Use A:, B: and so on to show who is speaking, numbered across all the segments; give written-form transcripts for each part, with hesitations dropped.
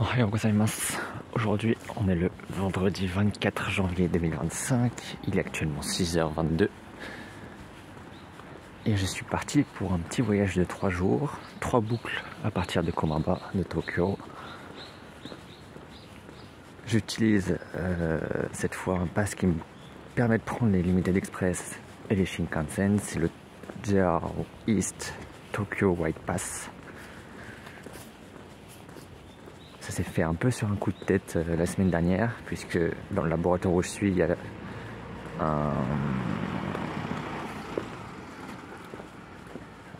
A: Ohayou gozaimasu. Aujourd'hui, on est le vendredi 24 janvier 2025. Il est actuellement 6h22. Et je suis parti pour un petit voyage de 3 jours. 3 boucles à partir de Komaba, de Tokyo. J'utilise cette fois un pass qui me permet de prendre les Limited Express et les Shinkansen. C'est le JR East Tokyo White Pass. Ça s'est fait un peu sur un coup de tête la semaine dernière, puisque dans le laboratoire où je suis, il y a un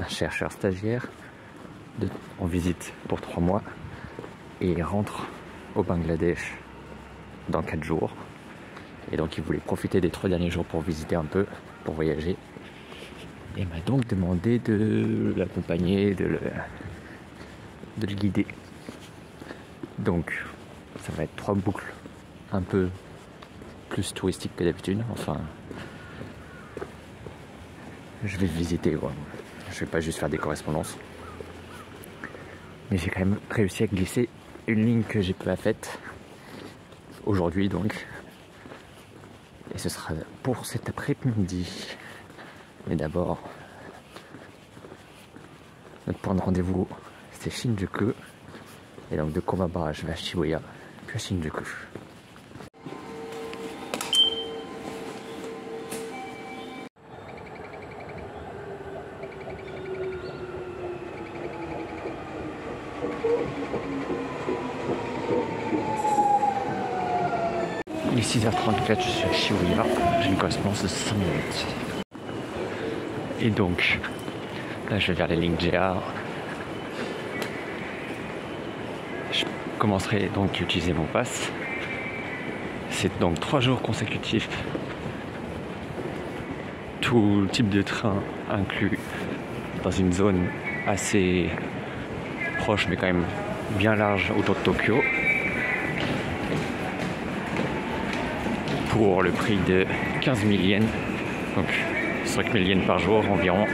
A: chercheur stagiaire en visite pour 3 mois et il rentre au Bangladesh dans 4 jours. Et donc il voulait profiter des 3 derniers jours pour visiter un peu, pour voyager. Et m'a donc demandé de l'accompagner, de le guider. Donc ça va être 3 boucles un peu plus touristiques que d'habitude. Enfin, je vais visiter quoi. Je vais pas juste faire des correspondances. Mais j'ai quand même réussi à glisser une ligne que j'ai pas faite aujourd'hui donc. Et ce sera pour cet après-midi. Mais d'abord, notre point de rendez-vous c'est Shinjuku. Et donc de Komaba je vais à Shibuya, puis à Shinjuku. Il est 6h34, je suis à Shibuya, j'ai une correspondance de 5 minutes. Et donc, là je vais vers les lignes JR. Je commencerai donc à utiliser mon pass. C'est donc 3 jours consécutifs. Tout type de train inclus dans une zone assez proche mais quand même bien large autour de Tokyo. Pour le prix de 15 000 yens, donc 5 000 yens par jour environ,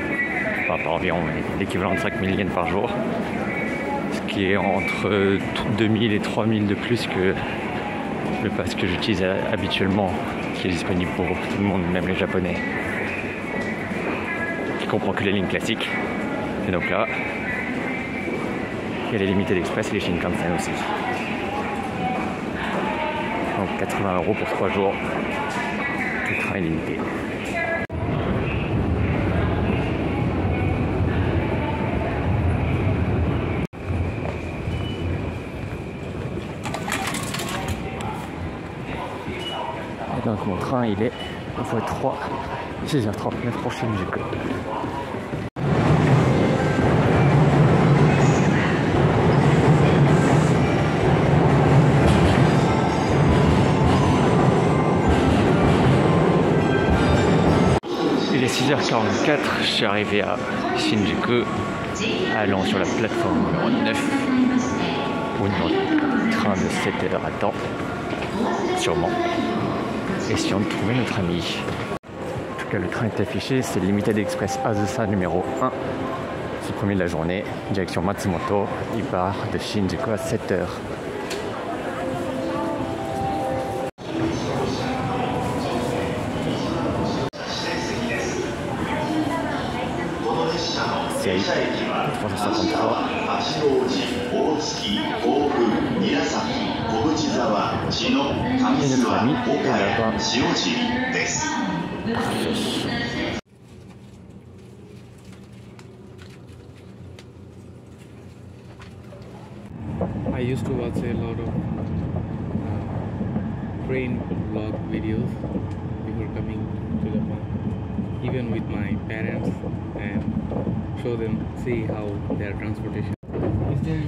A: enfin pas environ mais l'équivalent de 5 000 yens par jour, ce qui est entre 2 000 et 3 000 de plus que le pass que j'utilise habituellement, qui est disponible pour tout le monde, même les japonais, qui comprend que les lignes classiques. Et donc là, il y a les Limited Express et les Shinkansen aussi. Donc 80 € pour 3 jours, tout train est limité. Et donc mon train il est x3, 6h39 pour Shinjuku. Il est 6h44, je suis arrivé à Shinjuku, allant sur la plateforme numéro 9, où notre train de 7h attend, sûrement, essayons de trouver notre ami. En tout cas, le train est affiché, c'est le Limited Express Azusa numéro 1, c'est le premier de la journée, direction Matsumoto, il part de Shinjuku à 7h. C'est 353. Et notre ami est là-bas.
B: I used to watch a lot of train vlog videos before coming to Japan, even with my parents, and show them, see how their transportation. Is there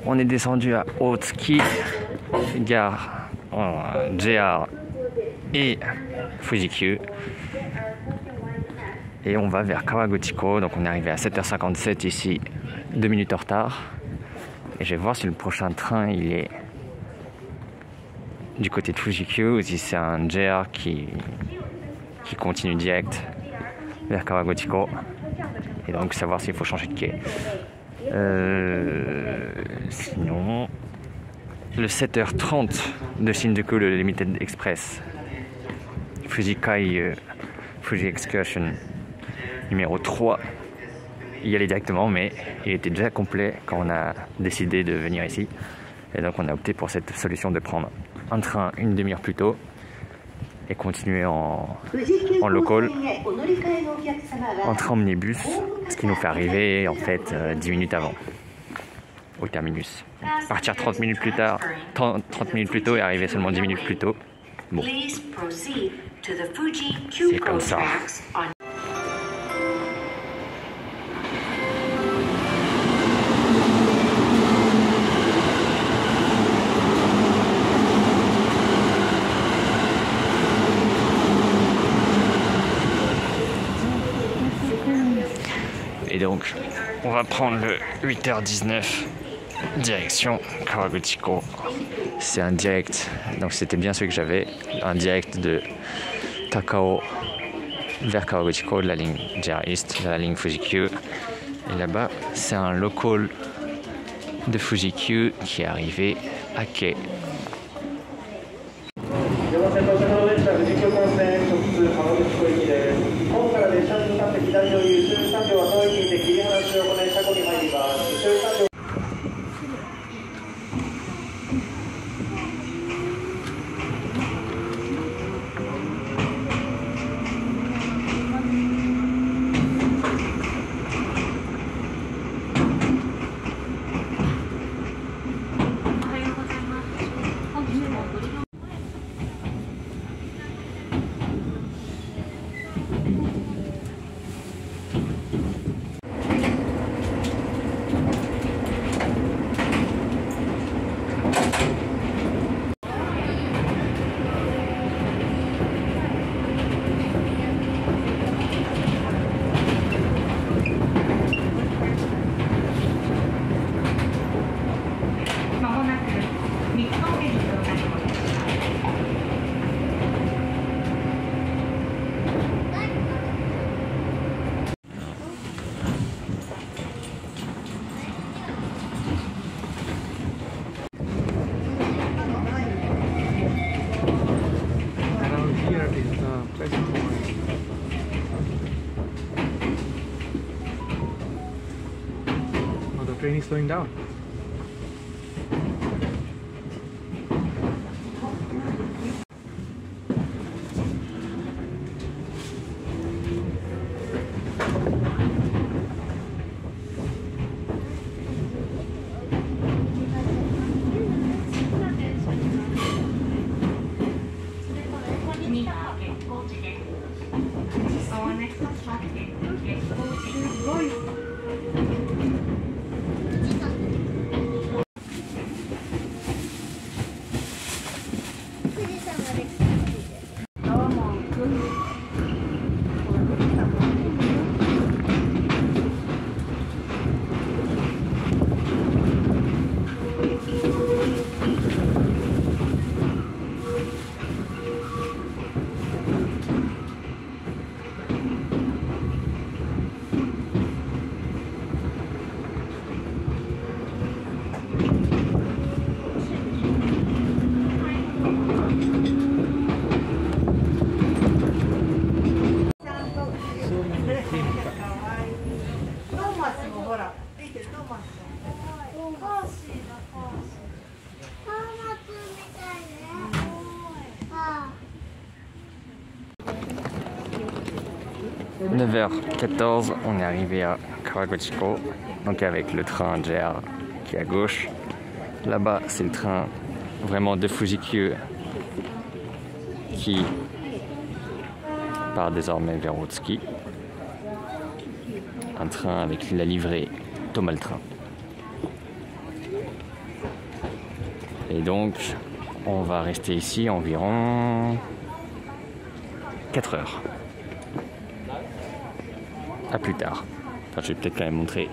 A: On est descendu à Otsuki, gare JR et Fujikyu. Et on va vers Kawaguchiko. Donc on est arrivé à 7h57 ici, 2 minutes en retard. Et je vais voir si le prochain train il est du côté de Fujikyu ou si c'est un JR qui continue direct vers Kawaguchiko. Et donc savoir s'il faut changer de quai. Sinon, le 7h30 de Shinjuku, le Limited Express Fujikai Fuji Excursion numéro 3, y aller directement, mais il était déjà complet quand on a décidé de venir ici. Et donc on a opté pour cette solution de prendre un train une demi-heure plus tôt et continuer en local, en train omnibus, ce qui nous fait arriver en fait 10 minutes avant au terminus. Partir 30 minutes plus tard, 30 minutes plus tôt et arriver seulement 10 minutes plus tôt. Bon, c'est comme ça. Et donc, on va prendre le 8h19, direction Kawaguchiko. C'est un direct, donc c'était bien ce que j'avais, un direct de Takao vers Kawaguchiko, de la ligne JR East, de la ligne Fujikyu. Et là-bas, c'est un local de Fujikyu qui est arrivé à quai.
B: Oh, the train is slowing down.
A: « 9h14, on est arrivé à Kawaguchiko, donc avec le train JR qui est à gauche. Là-bas, c'est le train vraiment de Fujikyu qui part désormais vers Otsuki. Un train avec la livrée Tomal Train. Et donc, on va rester ici environ 4 heures. À plus tard. Enfin, je vais peut-être quand même montrer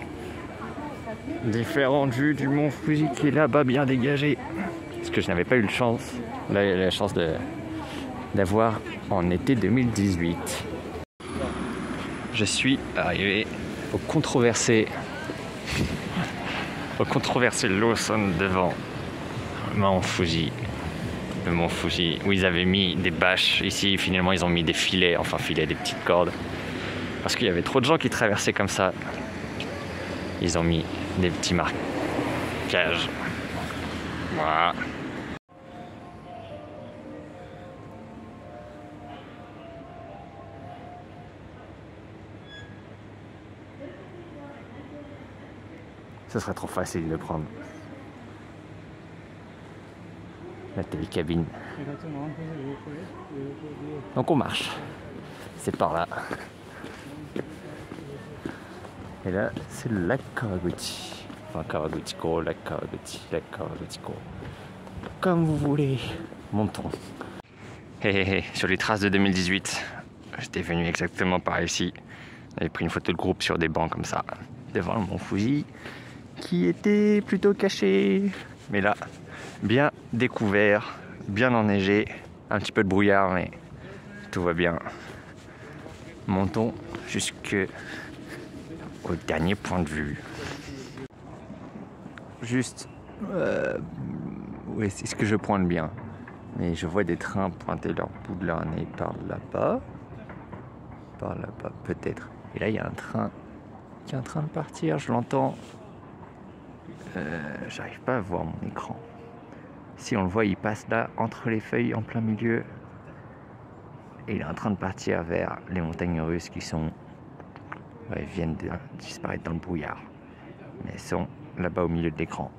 A: différentes vues du mont Fuji qui est là-bas bien dégagé. Parce que je n'avais pas eu la chance d'avoir en été 2018. Je suis arrivé au controversé Lawson devant le mont Fuji, où ils avaient mis des bâches. Ici, finalement, ils ont mis des filets, des petites cordes. Parce qu'il y avait trop de gens qui traversaient comme ça. Ils ont mis des petits marquages. Voilà. Ce serait trop facile de prendre la télécabine. Donc on marche. C'est par là. Et là, c'est le lac Kawaguchi. Enfin, Kawaguchiko, lac Kawaguchiko. Comme vous voulez. Montons. Sur les traces de 2018, j'étais venu exactement par ici. J'avais pris une photo de groupe sur des bancs comme ça, devant le mont Fuji, qui était plutôt caché. Mais là, bien découvert, bien enneigé. Un petit peu de brouillard, mais tout va bien. Montons jusque au dernier point de vue. Juste, oui, c'est ce que je pointe bien. Mais je vois des trains pointer leur bout de leur nez par là-bas. Par là-bas, peut-être. Et là, il y a un train qui est en train de partir, je l'entends. J'arrive pas à voir mon écran. Si on le voit, il passe là, entre les feuilles, en plein milieu. Et il est en train de partir vers les montagnes russes qui sont... viennent de disparaître dans le brouillard. Mais elles sont là-bas au milieu de l'écran.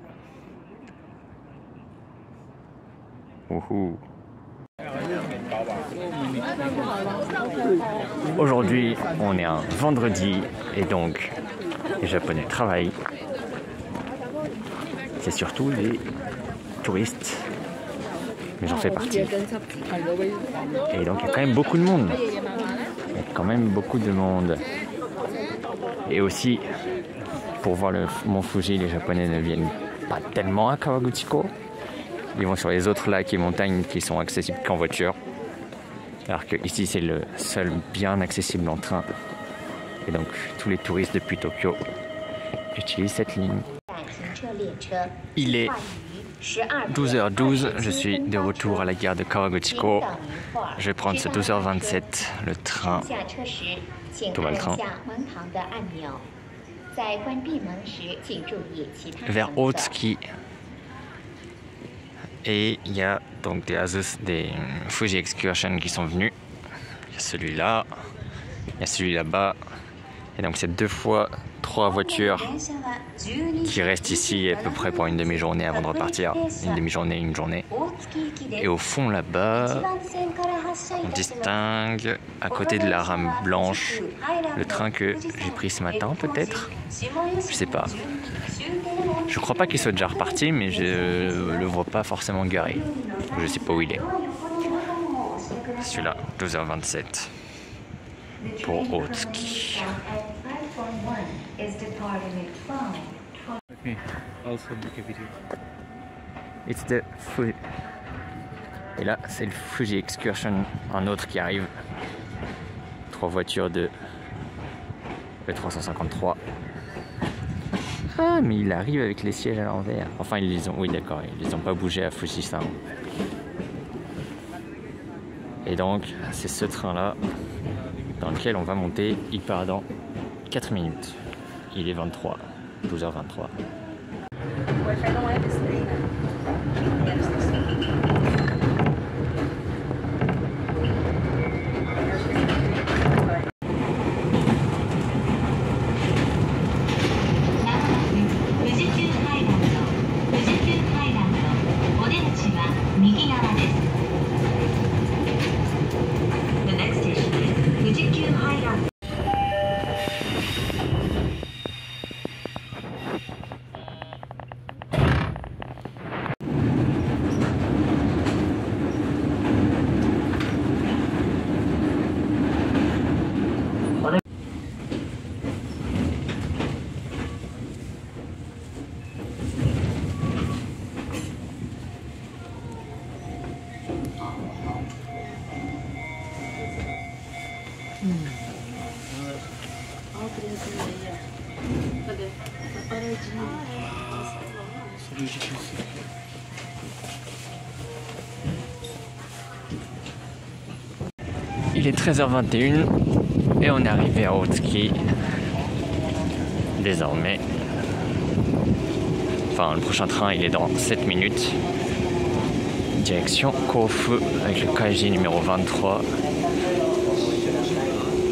A: Wouhou. Aujourd'hui, on est un vendredi et donc les Japonais travaillent. C'est surtout les touristes, mais j'en fais partie. Et donc il y a quand même beaucoup de monde. Et aussi, pour voir le mont Fuji, les Japonais ne viennent pas tellement à Kawaguchiko. Ils vont sur les autres lacs et montagnes qui sont accessibles qu'en voiture. Alors que ici c'est le seul bien accessible en train. Et donc tous les touristes depuis Tokyo utilisent cette ligne. Il est 12h12, je suis de retour à la gare de Kawaguchiko. Je vais prendre ce 12h27, le train. Tout va le train. Vers Otsuki. Et il y a donc des Fuji Excursion qui sont venus. Il y a celui-là, il y a celui là-bas. Et donc c'est 2 fois 3 voitures qui restent ici à peu près pour une demi-journée avant de repartir. Une demi-journée, une journée. Et au fond là-bas, on distingue à côté de la rame blanche le train que j'ai pris ce matin peut-être. Je sais pas. Je crois pas qu'il soit déjà reparti, mais je le vois pas forcément garé. Je sais pas où il est. Celui-là, 12h27 pour Otsuki. It's the Fuji. Et là, c'est le Fuji Excursion, un autre qui arrive. 3 voitures de E353. Ah, mais il arrive avec les sièges à l'envers. Enfin, ils les ont. Oui, d'accord, ils les ont pas bougés à Fujisan. Et donc, c'est ce train-là dans lequel on va monter. Il part dans 4 minutes. Il est 23, 12h23. Il est 13h21 et on est arrivé à Otsuki. Désormais. Enfin, le prochain train il est dans 7 minutes. Direction Kofu avec le Kaiji numéro 23.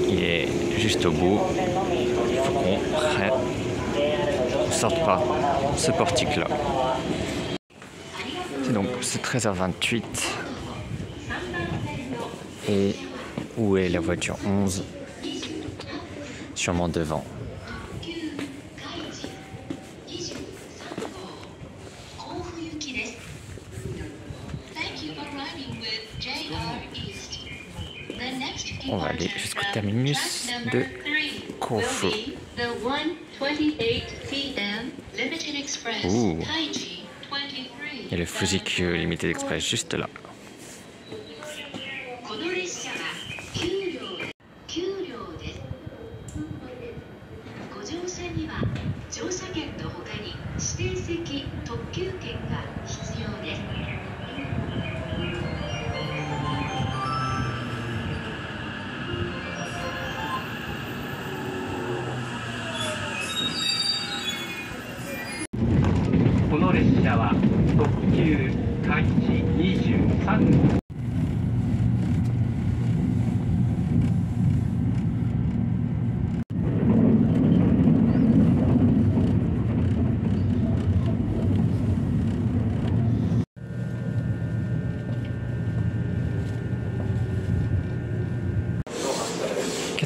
A: Il est juste au bout. Il faut qu'on sorte par ce portique là. C'est 13h28. Et où est la voiture 11? Sûrement devant. On va aller jusqu'au terminus de Kofu. Ouh. Il y a le Fujikyu Limited Express juste là. –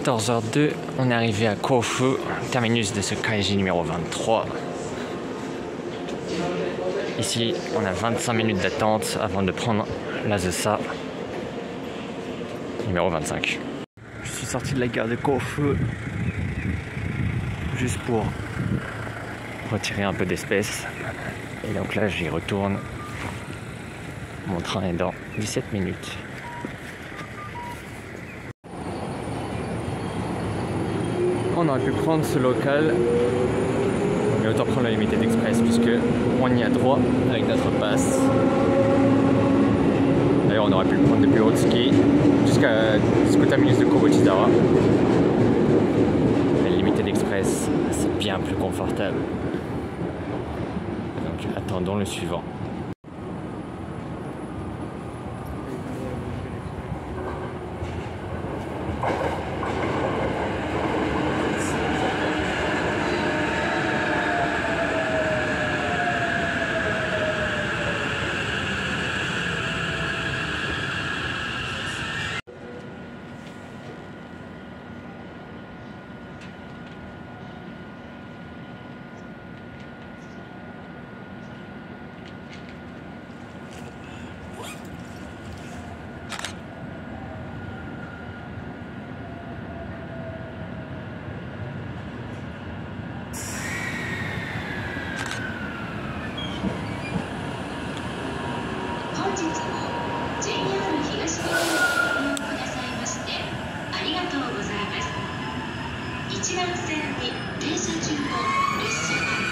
A: 14h02, on est arrivé à Kofu, terminus de ce Kaiji numéro 23. Ici, on a 25 minutes d'attente avant de prendre l'Azusa numéro 25. Je suis sorti de la gare de Kofu juste pour retirer un peu d'espèces. Et donc là, j'y retourne. Mon train est dans 17 minutes. On aurait pu prendre ce local, mais autant prendre la Limited Express puisque on y a droit avec notre passe. D'ailleurs, on aurait pu le prendre depuis Otsuki jusqu'au terminus de Kawachizawa. La Limited Express, c'est bien plus confortable. Donc attendons le suivant.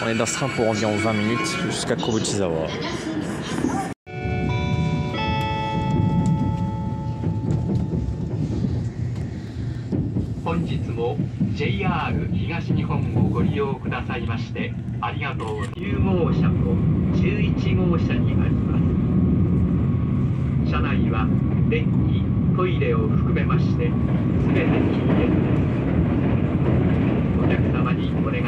A: On est dans ce train pour environ 20 minutes jusqu'à Kawachizawa.
C: JR 東日本をご利用くださいましてありがとう。9号車と11号車にあります。車内は電気、トイレを含めましてすべて禁煙です。お客様にお願い。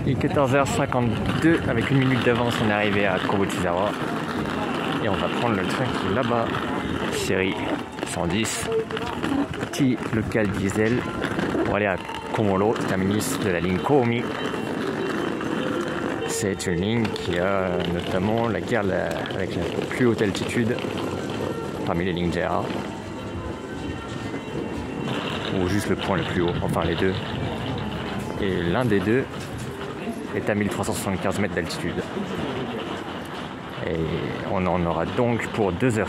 A: Il est 14h52, avec une minute d'avance, on est arrivé à Kawachizawa. Et on va prendre le train qui est là-bas, série 110, petit local diesel, pour aller à Komoro, terminus de la ligne Komi. C'est une ligne qui a notamment la gare avec la plus haute altitude parmi les lignes JR. Ou juste le point le plus haut, enfin les deux. Et l'un des deux est à 1375 mètres d'altitude. Et on en aura donc pour 2h30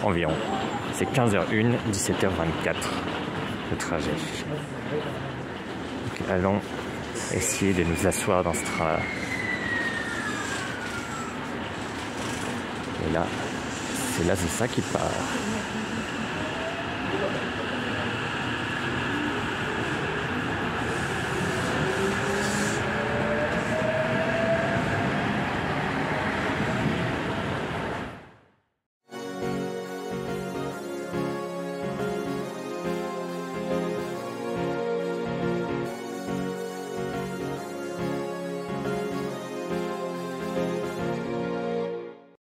A: environ. C'est 15h01, 17h24 le trajet. Donc, allons essayer de nous asseoir dans ce train-là. Et là, c'est ça qui part.